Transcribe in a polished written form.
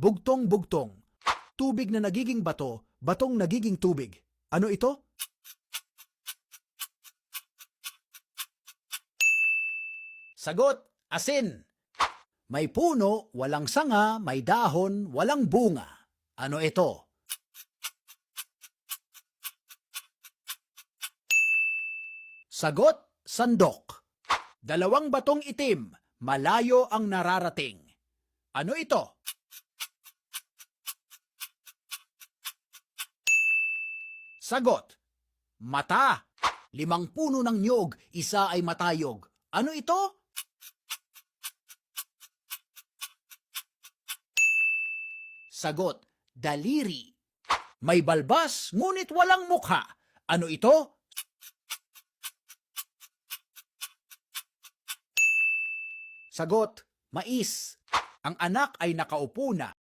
Bugtong-bugtong. Tubig na nagiging bato, batong nagiging tubig. Ano ito? Sagot, asin. May puno, walang sanga, may dahon, walang bunga. Ano ito? Sagot, sandok. Dalawang batong itim, malayo ang nararating. Ano ito? Sagot, mata. 5 puno ng nyog, isa ay matayog. Ano ito? Sagot, daliri. May balbas, ngunit walang mukha. Ano ito? Sagot, mais. Ang anak ay nakaupo na,